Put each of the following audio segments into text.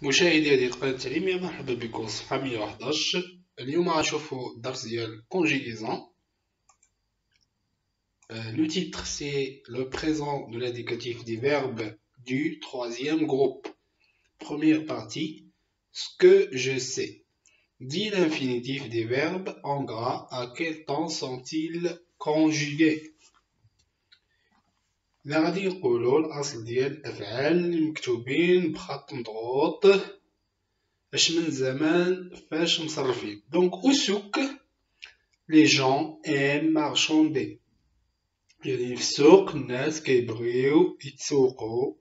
مشاهدي هذه القناة التعليمية، مرحبا بكم في صفحة 111. اليوم غنشوفو الدرس ديال conjugaison. Le titre c'est le présent de l'indicatif des verbes du troisième groupe. Première partie, ce que je sais. Dit l'infinitif des verbes en gras, à quel temps sont-ils conjugués؟ لا غادي نقولو الأصل ديال الأفعال اللي مكتوبين بخط مضغوط اش من زمان فاش مصرفين. دونك وسوق لي جون ام مارشوندي، يعني في السوق الناس كيبغيو يتسوقوا،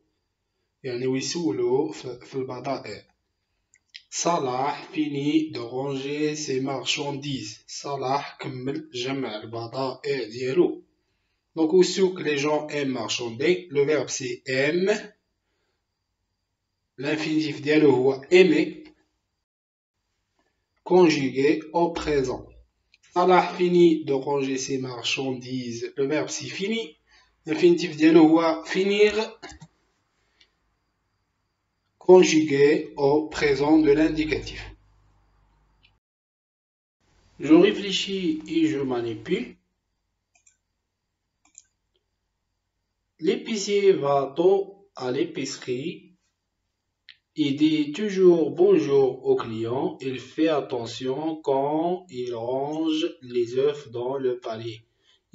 يعني ويسولوا في البضائع. صلاح فيني دو رونجي سي مارشونديز، صلاح كمل جمع البضائع ديالو. دونك وسوق لي جون ام مارشوندي، لو فيرب سي ام، l'infinitif ديالو هو aimer conjugué au présent. Salah finit de ranger ses marchandises. Le verbe c'est fini. L'infinitif dialogue doit finir conjugué au présent de l'indicatif. Je réfléchis et je manipule. L'épicier va tôt à l'épicerie. Il dit toujours bonjour au client. Il fait attention quand il range les œufs dans le panier.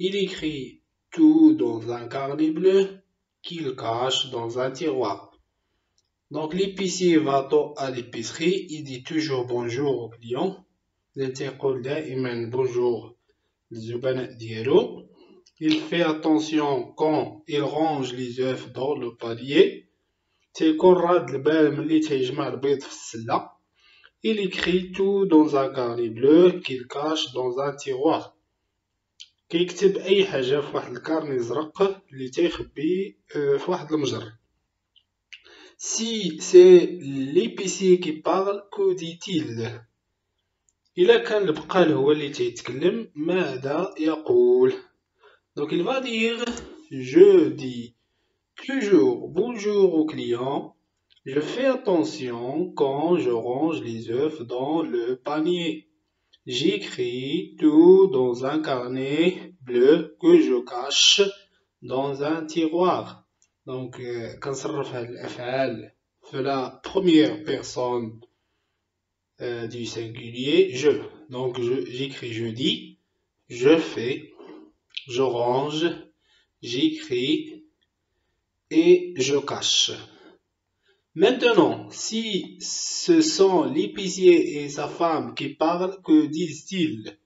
Il écrit tout dans un carnet bleu qu'il cache dans un tiroir. Donc l'épicier va tôt à l'épicerie. Il dit toujours bonjour au client. يقول دائما bonjour للزبناء ديالو. Il fait attention quand il range les œufs dans le panier. تيكون راد البال ملي تيجمع البيض في السلة. Il écrit tout dans un carnet bleu qu'il cache dans un tiroir. كيكتب أي حاجة في واحد الكارني زرق اللي تيخبي في واحد المجر. Si c'est l'épicier qui parle, que dit-il؟ إلا كان البقال هو اللي تيتكلم ماذا يقول؟ Donc il va dire je dis toujours bonjour au client. Je fais attention quand je range les œufs dans le panier. J'écris tout dans un carnet bleu que je cache dans un tiroir. Donc, كنصرف هاد الأفعال في la première personne du singulier je. Donc, j'écris, je dis, je fais, je range, j'écris et je cache. Maintenant, si ce sont l'épicier et sa femme qui parlent, que disent-ils؟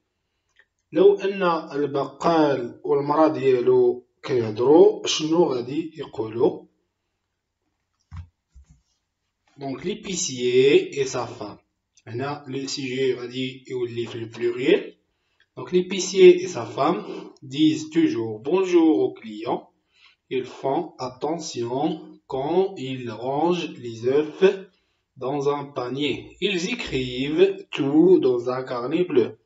لو أن البقال والمرأة ديالو كيهضروا شنو غادي يقولوا؟ Donc l'épicier et sa femme. هنا le sujet غادي يولي في البلوريال. Donc l'épicier et sa femme disent toujours bonjour aux clients. Ils font attention quand ils rangent les œufs dans un panier. Ils écrivent tout dans un carnet bleu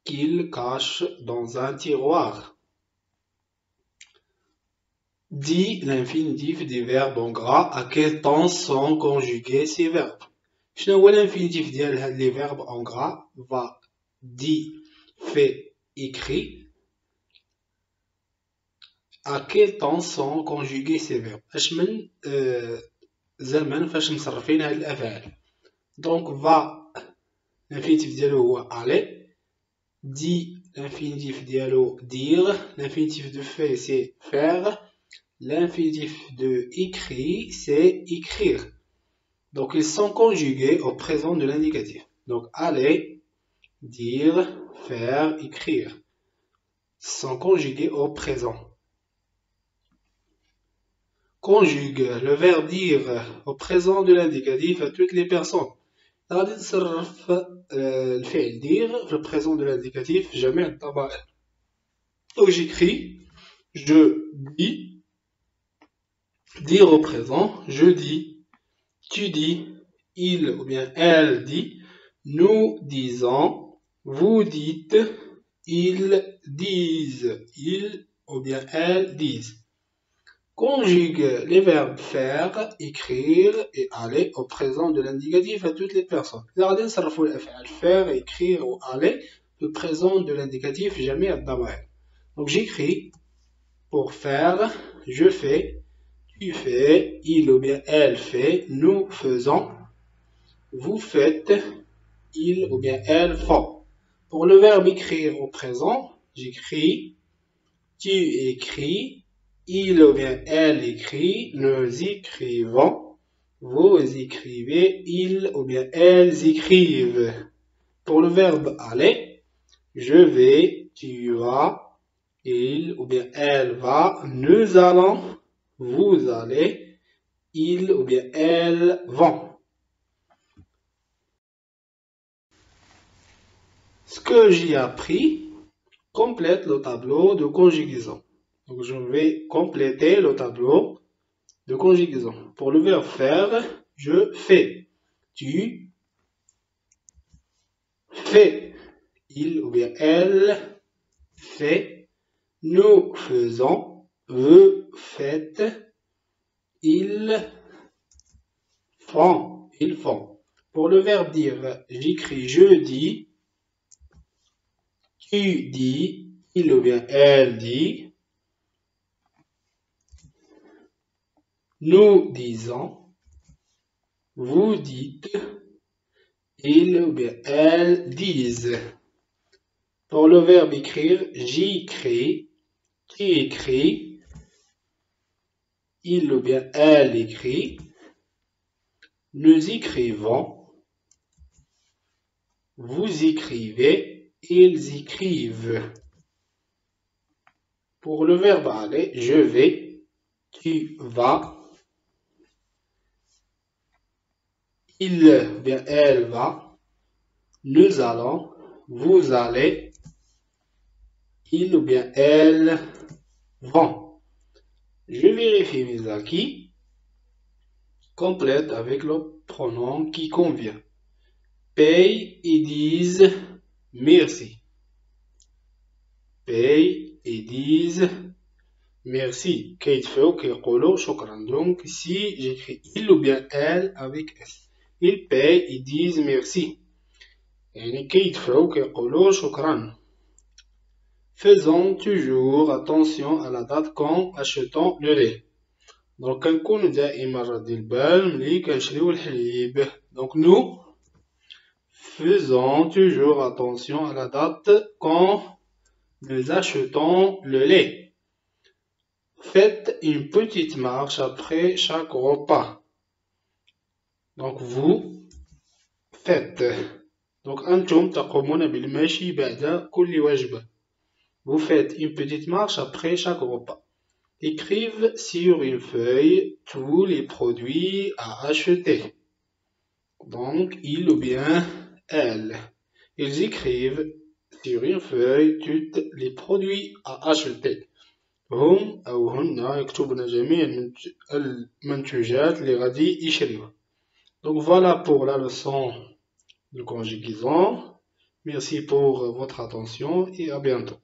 qu'ils cachent dans un tiroir. Dit l'infinitif des verbes en gras. À quel temps sont conjugués ces verbes؟ شنو هو l'infinitif ديال هاد les verbes en gras؟ va, dit, fait, écrit. À quel temps sont conjugués ces verbes؟ اش من زمن فاش مصرفين هاد الافعال. دونك va l'infinitif ديالو هو aller. dit l'infinitif ديالو dire. l'infinitif de fait c'est faire. l'infinitif de écrit c'est écrire. Donc ils sont conjugués au présent de l'indicatif. Donc aller, dire, faire, écrire sont conjugués au présent. Conjugue le verbe dire au présent de l'indicatif à toutes les personnes. غادي نصرف الفعل dire في البريزون de l'indicatif في جميع الطبائع. Donc j'écris, je dis, dire au présent, je dis, tu dis, il ou bien elle dit, nous disons, vous dites, ils disent, ils ou bien elles disent. Conjugue les verbes faire, écrire et aller au présent de l'indicatif à toutes les personnes. إذا غادي نصرفوا الأفعال faire, écrire ou aller au présent de l'indicatif جميع الضمائر. Donc j'écris pour faire, je fais, tu fais, il ou bien elle fait, nous faisons, vous faites, il ou bien elle font. Pour le verbe écrire au présent, j'écris, tu écris, il ou bien elle écrit, nous écrivons, vous écrivez, ils ou bien elles écrivent. Pour le verbe aller, je vais, tu vas, il ou bien elle va, nous allons, vous allez, ils ou bien elles vont. Ce que j'ai appris complète le tableau de conjugaison. Donc je vais compléter le tableau de conjugaison. Pour le verbe faire, je fais. Tu fais. Il ou bien elle fait. Nous faisons. Vous faites. Ils font. Ils font. Pour le verbe dire, j'écris je dis. Tu dis. Il ou bien elle dit. Nous disons. Vous dites. Il ou bien elles disent. Pour le verbe écrire, j'écris, tu écris, il ou bien elle écrit, nous écrivons, vous écrivez, ils écrivent. Pour le verbe aller, je vais, tu vas, il ou bien elle va, nous allons, vous allez, il ou bien elles vont. Je vérifie mes acquis, complète avec le pronom qui convient. Paye et disent merci. Paye et disent merci. كيدفعوا كيقولوا شكرا. Donc ici j'écris il ou bien elle avec S. Ils payent et disent merci. يعني كيدفعوا كيقولوا شكرا. Faisons toujours attention à la date quand achetons le lait. Donc كنكونوا دائما ردي البال ملي كنشريو الحليب. Donc nous faisons toujours attention à la date quand nous achetons le lait. Faites une petite marche après chaque repas. Donc vous faites. Donc أنتم تقومون بالمشي بعد كل وجبة. Vous faites une petite marche après chaque repas. Écrivent sur une feuille tous les produits à acheter. Donc il ou bien elle. Ils écrivent sur une feuille tous les produits à acheter. هم أو هن يكتبن جميع المنتوجات اللي غادي يشريوها. Donc voilà pour la leçon de conjugaison. Merci pour votre attention et à bientôt.